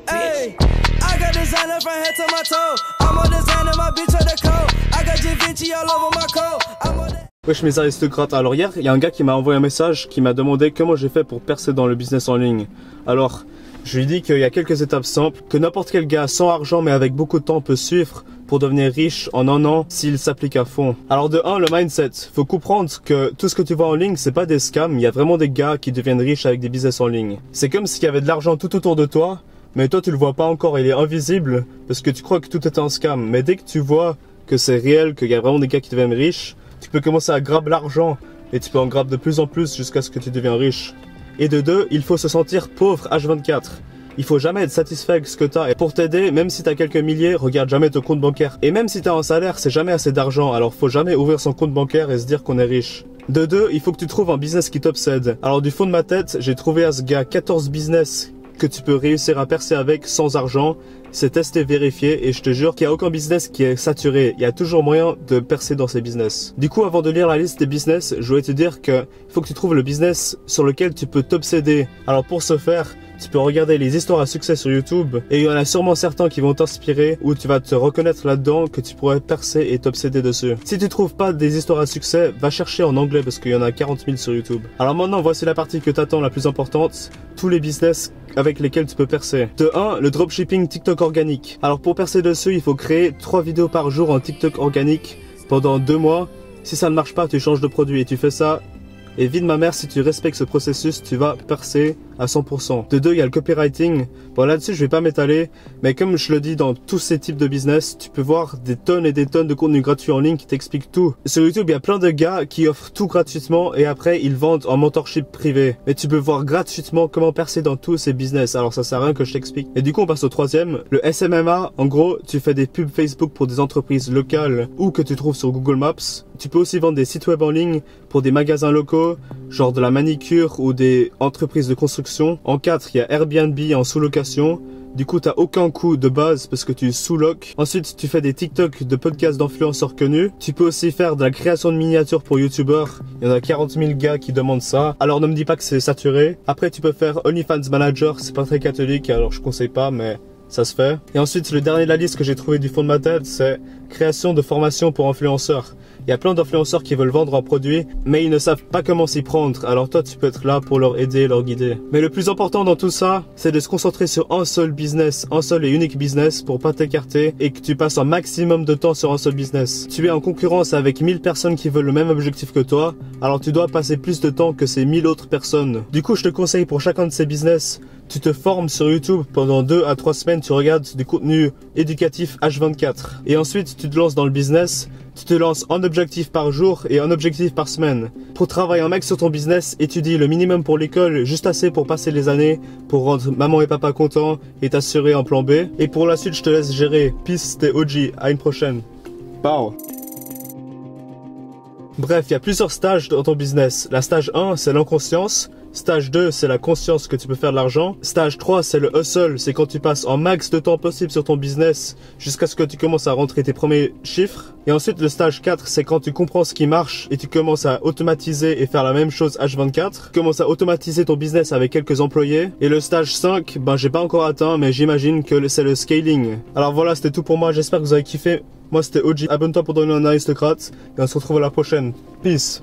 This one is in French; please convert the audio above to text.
Hey, I got designer from head to my toe. I'm a designer, my bitch on the code. I got Givenchy all over my coat. Wesh mes aristocrates, alors hier il y a un gars qui m'a envoyé un message qui m'a demandé comment j'ai fait pour percer dans le business en ligne. Alors je lui ai dit qu'il y a quelques étapes simples, que n'importe quel gars sans argent mais avec beaucoup de temps peut suivre pour devenir riche en un an s'il s'applique à fond. Alors de 1, le mindset. Faut comprendre que tout ce que tu vois en ligne c'est pas des scams, il y a vraiment des gars qui deviennent riches avec des business en ligne. C'est comme s'il y avait de l'argent tout autour de toi, mais toi tu le vois pas encore, il est invisible parce que tu crois que tout est un scam. Mais dès que tu vois que c'est réel, qu'il y a vraiment des gars qui deviennent riches, tu peux commencer à grabber l'argent et tu peux en grabber de plus en plus jusqu'à ce que tu deviens riche. Et de 2, il faut se sentir pauvre H24. Il faut jamais être satisfait avec ce que tu as. Et pour t'aider, même si tu as quelques milliers, regarde jamais ton compte bancaire. Et même si tu as un salaire, c'est jamais assez d'argent. Alors faut jamais ouvrir son compte bancaire et se dire qu'on est riche. De 2, il faut que tu trouves un business qui t'obsède. Alors du fond de ma tête, j'ai trouvé à ce gars 14 business que tu peux réussir à percer avec sans argent. C'est testé, vérifié et je te jure qu'il n'y a aucun business qui est saturé. Il y a toujours moyen de percer dans ces business. Du coup, avant de lire la liste des business, je voulais te dire que faut que tu trouves le business sur lequel tu peux t'obséder. Alors pour ce faire, tu peux regarder les histoires à succès sur YouTube et il y en a sûrement certains qui vont t'inspirer ou tu vas te reconnaître là-dedans que tu pourrais percer et t'obséder dessus. Si tu trouves pas des histoires à succès, va chercher en anglais parce qu'il y en a 40 000 sur YouTube. Alors maintenant, voici la partie que t'attends la plus importante. Tous les business avec lesquels tu peux percer. De 1, le dropshipping TikTok organique. Alors pour percer dessus, il faut créer 3 vidéos par jour en TikTok organique pendant 2 mois. Si ça ne marche pas, tu changes de produit et tu fais ça. Et vie de ma mère, si tu respectes ce processus, tu vas percer à 100%. De 2, il y a le copywriting. Bon, là-dessus, je vais pas m'étaler, mais comme je le dis dans tous ces types de business, tu peux voir des tonnes et des tonnes de contenu gratuit en ligne qui t'expliquent tout. Sur YouTube, il y a plein de gars qui offrent tout gratuitement et après, ils vendent en mentorship privé. Mais tu peux voir gratuitement comment percer dans tous ces business. Alors, ça sert à rien que je t'explique. Et du coup, on passe au 3e. Le SMMA, en gros, tu fais des pubs Facebook pour des entreprises locales ou que tu trouves sur Google Maps. Tu peux aussi vendre des sites web en ligne pour des magasins locaux, genre de la manicure ou des entreprises de construction. En 4, il y a Airbnb en sous-location. Du coup, t'as aucun coût de base parce que tu sous-loques. Ensuite, tu fais des TikTok de podcasts d'influenceurs connus. Tu peux aussi faire de la création de miniatures pour YouTubeurs. Il y en a 40 000 gars qui demandent ça. Alors ne me dis pas que c'est saturé. Après, tu peux faire OnlyFans Manager. C'est pas très catholique, alors je conseille pas, mais ça se fait. Et ensuite, le dernier de la liste que j'ai trouvé du fond de ma tête, c'est création de formation pour influenceurs. Il y a plein d'influenceurs qui veulent vendre un produit, mais ils ne savent pas comment s'y prendre. Alors toi, tu peux être là pour leur aider, leur guider. Mais le plus important dans tout ça, c'est de se concentrer sur un seul business, un seul et unique business pour pas t'écarter et que tu passes un maximum de temps sur un seul business. Tu es en concurrence avec 1000 personnes qui veulent le même objectif que toi, alors tu dois passer plus de temps que ces 1000 autres personnes. Du coup, je te conseille pour chacun de ces business, tu te formes sur YouTube pendant 2 à 3 semaines, tu regardes du contenu éducatif H24. Et ensuite, tu te lances dans le business. Tu te lances un objectif par jour et un objectif par semaine. Pour travailler un max sur ton business, étudie le minimum pour l'école, juste assez pour passer les années, pour rendre maman et papa contents et t'assurer un plan B. Et pour la suite, je te laisse gérer. Peace, c'était OG. À une prochaine. Bye. Bref, il y a plusieurs stages dans ton business. La stage 1, c'est l'inconscience. Stage 2, c'est la conscience que tu peux faire de l'argent. Stage 3, c'est le hustle. C'est quand tu passes un max de temps possible sur ton business jusqu'à ce que tu commences à rentrer tes premiers chiffres. Et ensuite, le stage 4, c'est quand tu comprends ce qui marche et tu commences à automatiser et faire la même chose H24. Tu commences à automatiser ton business avec quelques employés. Et le stage 5, ben j'ai pas encore atteint, mais j'imagine que c'est le scaling. Alors voilà, c'était tout pour moi. J'espère que vous avez kiffé. Moi, c'était OG. Abonne-toi pour devenir un aristocrate. Et on se retrouve à la prochaine. Peace.